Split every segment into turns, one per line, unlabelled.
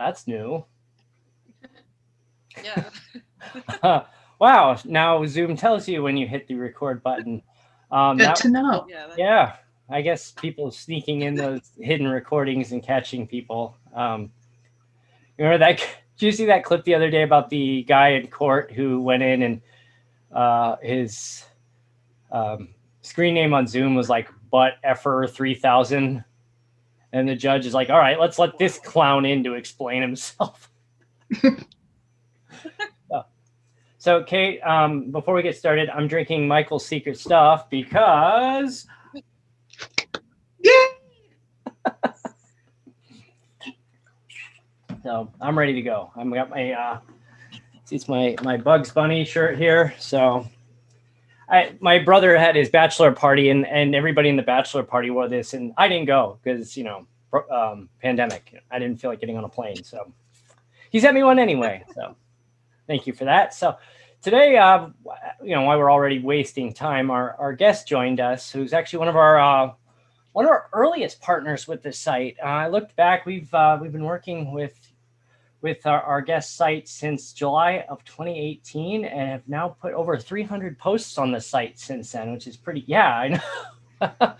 that's new.
Yeah.
Wow. Now Zoom tells you when you hit the record button.
Good
That
to know.
Yeah.
Yeah. I guess people sneaking in those hidden recordings and catching people. You remember that? Did you see that clip the other day about the guy in court who went in and his screen name on Zoom was like butt effer 3000, and the judge is like, "All right, let's let this clown in to explain himself." So, Kate, before we get started, I'm drinking Michael's Secret Stuff because
Yay!
so I'm ready to go. I've got my it's my Bugs Bunny shirt here. So my brother had his bachelor party, and everybody in the bachelor party wore this, and I didn't go because pandemic. I didn't feel like getting on a plane, so he sent me one anyway. So thank you for that. So today, while we're already wasting time, our guest joined us, who's actually one of our earliest partners with the site. I looked back; we've been working with our guest site since July of 2018, and have now put over 300 posts on the site since then, which is pretty. Yeah, I know.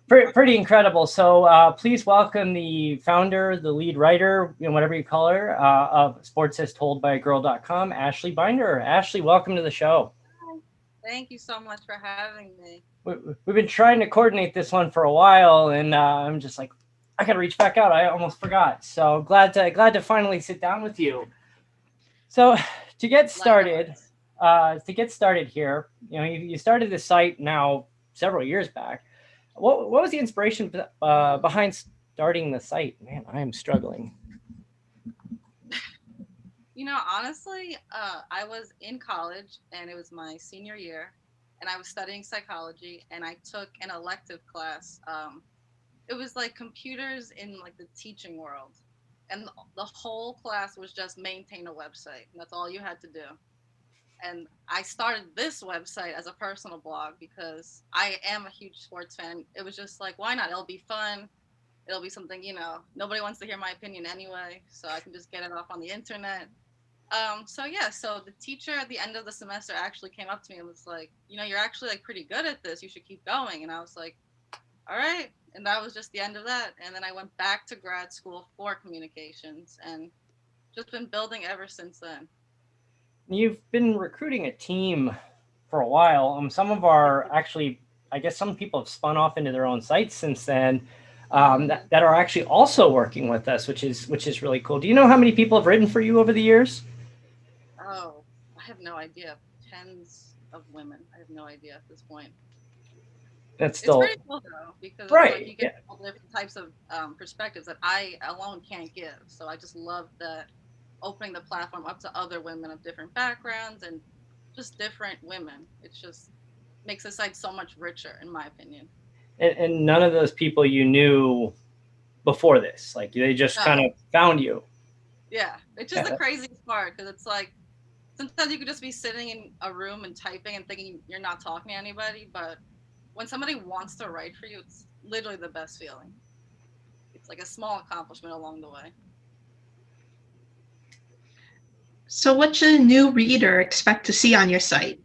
Pretty incredible. So please welcome the founder, the lead writer, whatever you call her, of sportsastoldbyaGirl.com, Ashleigh Binder. Ashleigh, welcome to the show.
Thank you so much for having me.
We've been trying to coordinate this one for a while, and I'm just like, I gotta reach back out. I almost forgot. So glad to finally sit down with you. So to get started here, you started the site now several years back. What was the inspiration behind starting the site? Man, I am struggling.
Honestly, I was in college and it was my senior year, and I was studying psychology, and I took an elective class. It was like computers in like the teaching world, and the whole class was just maintain a website, and that's all you had to do. And I started this website as a personal blog because I am a huge sports fan. It was just like, why not? It'll be fun. It'll be something, nobody wants to hear my opinion anyway, so I can just get it off on the internet. So the teacher at the end of the semester actually came up to me and was like, you're actually like pretty good at this. You should keep going. And I was like, all right. And that was just the end of that. And then I went back to grad school for communications and just been building ever since then.
You've been recruiting a team for a while. Some of our actually, I guess some people have spun off into their own sites since then, that are actually also working with us, which is really cool. Do you know how many people have written for you over the years?
Oh, I have no idea. Tens of women. I have no idea at this point.
That's still
it's pretty cool though, because
right.
Like, you get all different types of perspectives that I alone can't give. So I just love that opening the platform up to other women of different backgrounds and just different women. It just makes the site so much richer, in my opinion.
And none of those people you knew before this, like they just kind of found you.
Yeah, it's just the craziest part, because it's like sometimes you could just be sitting in a room and typing and thinking you're not talking to anybody, but when somebody wants to write for you, it's literally the best feeling. It's like a small accomplishment along the way.
So what should a new reader expect to see on your site?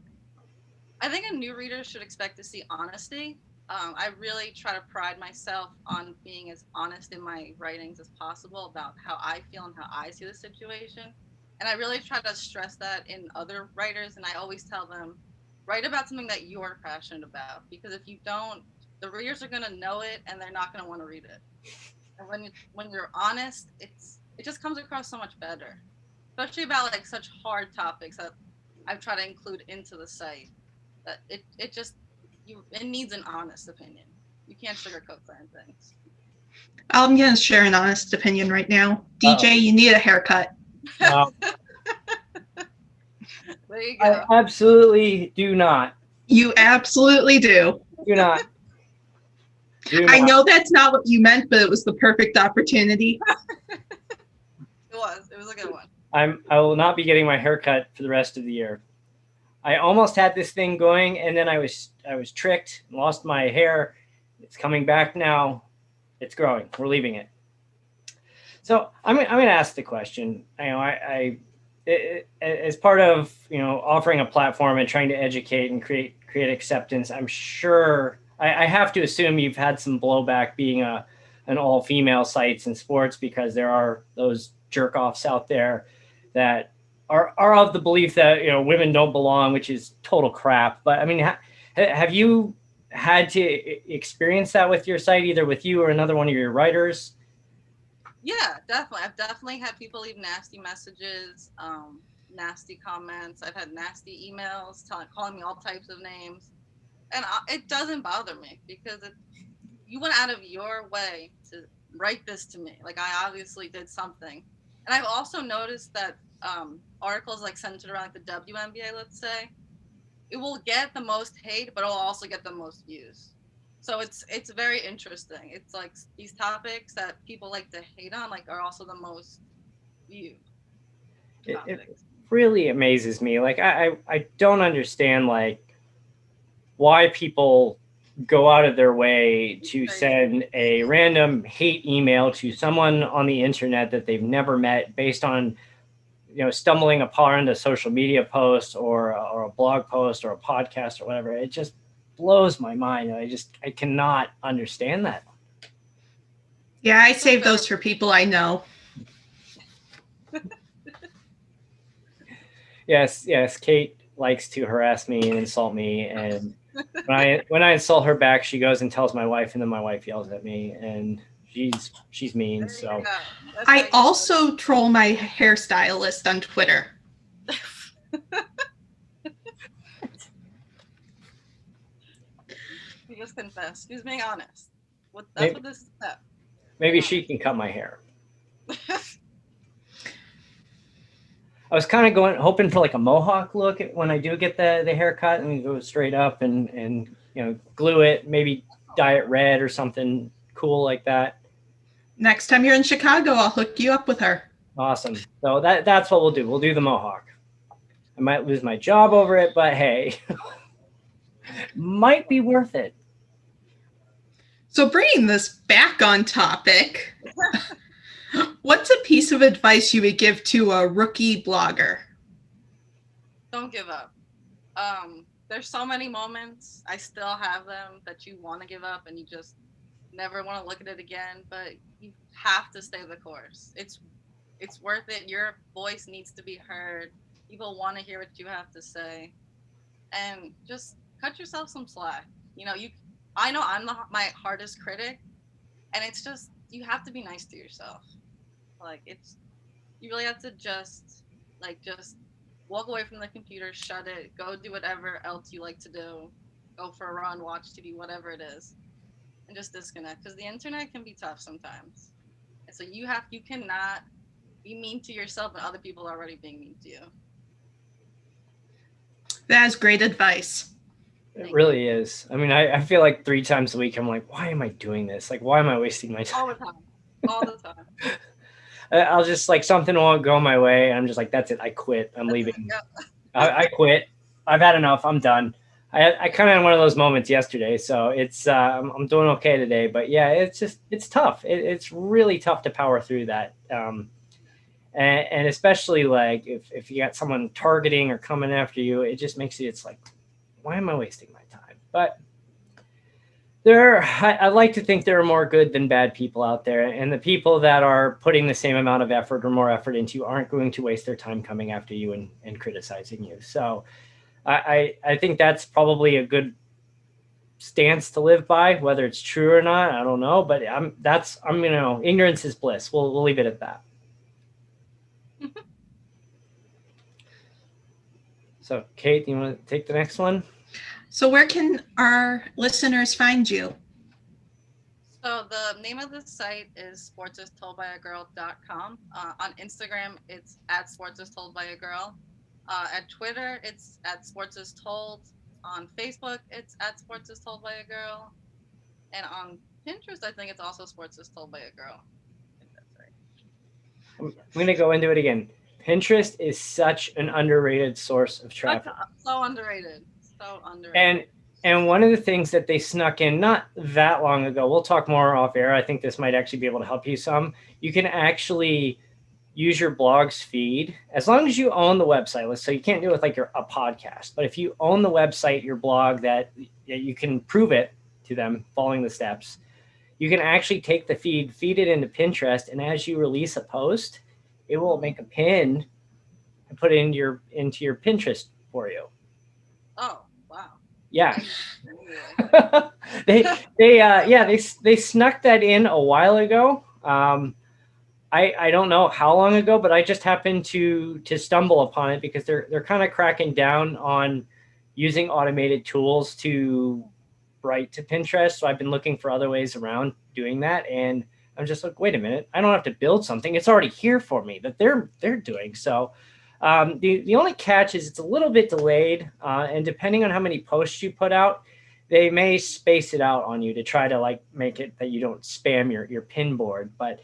I think a new reader should expect to see honesty. I really try to pride myself on being as honest in my writings as possible about how I feel and how I see the situation. And I really try to stress that in other writers. And I always tell them, write about something that you're passionate about. Because if you don't, the readers are going to know it and they're not going to want to read it. And when you're honest, it just comes across so much better. Especially about like such hard topics that I've tried to include into the site. That it needs an honest opinion. You can't sugarcoat certain things.
I'm going to share an honest opinion right now. DJ, you need a haircut.
Wow.
There you go.
I absolutely do not.
You absolutely do.
Do not.
I know that's not what you meant, but it was the perfect opportunity.
It was a good one.
I will not be getting my haircut for the rest of the year. I almost had this thing going, and then I was tricked and lost my hair. It's coming back now. It's growing. We're leaving it. So I'm going to ask the question. As part of offering a platform and trying to educate and create acceptance, I'm sure I have to assume you've had some blowback being an all-female sites in sports, because there are those jerk-offs out there that are of the belief that women don't belong, which is total crap. But I mean, have you had to experience that with your site, either with you or another one of your writers?
Yeah, definitely. I've definitely had people leave nasty messages, nasty comments. I've had nasty emails calling me all types of names. And it doesn't bother me, because you went out of your way to write this to me. Like, I obviously did something. And I've also noticed that articles like centered around like the WNBA, let's say, it will get the most hate, but it'll also get the most views. So it's very interesting. It's like these topics that people like to hate on, like, are also the most viewed topics.
It really amazes me. Like, I don't understand, like, why people go out of their way to send a random hate email to someone on the internet that they've never met, based on stumbling upon a social media post or a blog post or a podcast or whatever. It just blows my mind. I cannot understand that.
Yeah, I save those for people I know.
Yes, Kate likes to harass me and insult me, and when I insult her back, she goes and tells my wife, and then my wife yells at me, and she's mean. So
I also troll my hairstylist on Twitter.
You just confess. She's being honest. That's what this is about.
Maybe she can cut my hair. I was kind of hoping for like a mohawk look when I do get the haircut, and go straight up and glue it, maybe dye it red or something cool like that.
Next time you're in Chicago, I'll hook you up with her.
Awesome. So that's what we'll do. We'll do the mohawk. I might lose my job over it, but hey, might be worth it.
So bringing this back on topic, what's a piece of advice you would give to a rookie blogger?
Don't give up. There's so many moments, I still have them, that you want to give up and you just never want to look at it again, but you have to stay the course. It's worth it. Your voice needs to be heard. People want to hear what you have to say, and just cut yourself some slack. I know I'm my hardest critic, and it's just, you have to be nice to yourself. Like, you really have to just walk away from the computer, shut it, go do whatever else you like to do, go for a run, watch TV, whatever it is, and just disconnect, because the internet can be tough sometimes. And so you cannot be mean to yourself when other people are already being mean to you.
That is great advice.
It really is. I mean, I feel like 3 times a week I'm like, why am I doing this? Like, why am I wasting my time?
All the time.
I'll just, like, something won't go my way. I'm just like, that's it. I quit. I'm leaving. I quit. I've had enough. I'm done. I kind of had one of those moments yesterday, so it's I'm doing okay today. But yeah, it's tough. It's really tough to power through that. And especially, like, if you got someone targeting or coming after you, it just makes it's like, why am I wasting my time? But I like to think there are more good than bad people out there, and the people that are putting the same amount of effort or more effort into you aren't going to waste their time coming after you and criticizing you. So I think that's probably a good stance to live by. Whether it's true or not, I don't know, but ignorance is bliss. We'll leave it at that. So, Kate, you want to take the next one?
So where can our listeners find you?
So the name of the site is sportsistoldbyagirl.com. On Instagram, it's @sportsistoldbyagirl. At Twitter, it's @sportsistold. On Facebook, it's @sportsistoldbyagirl. And on Pinterest, I think it's also sportsistoldbyagirl. I think that's right.
I'm going to go into it again. Pinterest is such an underrated source of traffic.
So underrated. So underrated.
And And one of the things that they snuck in not that long ago, we'll talk more off air. I think this might actually be able to help you some. You can actually use your blog's feed as long as you own the website. So you can't do it with like a podcast, but if you own the website, your blog, that you can prove it to them following the steps. You can actually take the feed it into Pinterest, and as you release a post, it will make a pin and put it into your Pinterest for you.
Oh, wow.
Yeah. they snuck that in a while ago. I don't know how long ago, but I just happened to stumble upon it because they're kind of cracking down on using automated tools to write to Pinterest. So I've been looking for other ways around doing that, and I'm just like, wait a minute, I don't have to build something; it's already here for me that they're doing. So the only catch is it's a little bit delayed, and depending on how many posts you put out, they may space it out on you to try to like make it that you don't spam your pin board. But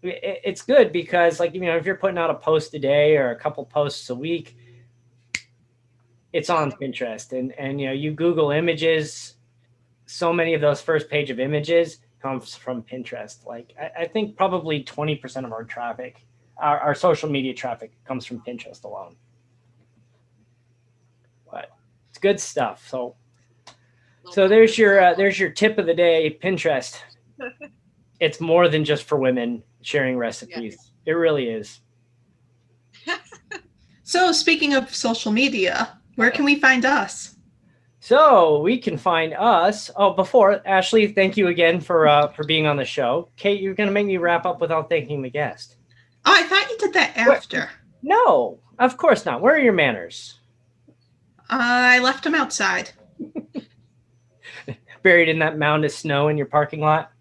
it's good because like, if you're putting out a post a day or a couple posts a week, it's on Pinterest, and you Google images, so many of those first page of images comes from Pinterest. Like I think probably 20% of our traffic, our social media traffic, comes from Pinterest alone. But it's good stuff. So there's your tip of the day, Pinterest. It's more than just for women sharing recipes. Yeah. It really is.
So speaking of social media, where can we find us?
So we can find us. Oh, before Ashleigh, thank you again for being on the show. Kate, you're going to make me wrap up without thanking the guest.
Oh, I thought you did that after.
No, of course not. Where are your manners?
I left them outside.
Buried in that mound of snow in your parking lot?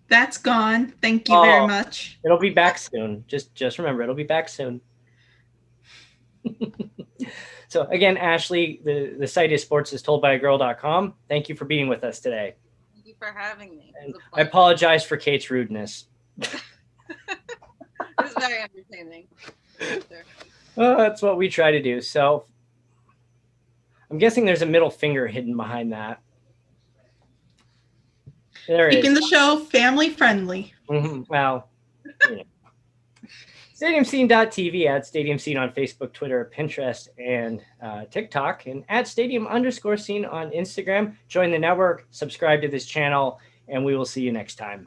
That's gone. Thank you very much.
It'll be back soon. Just remember, it'll be back soon. So again, Ashleigh, the site is sportsastoldbyagirl.com. Thank you for being with us today.
Thank you for having me.
And I apologize for Kate's rudeness.
It was very entertaining.
Well, that's what we try to do. So I'm guessing there's a middle finger hidden behind that. There it is.
Making the show family friendly.
Mm-hmm. Well, StadiumScene.tv, at Stadium Scene on Facebook, Twitter, Pinterest, and TikTok, and at Stadium_Scene on Instagram. Join the network, subscribe to this channel, and we will see you next time.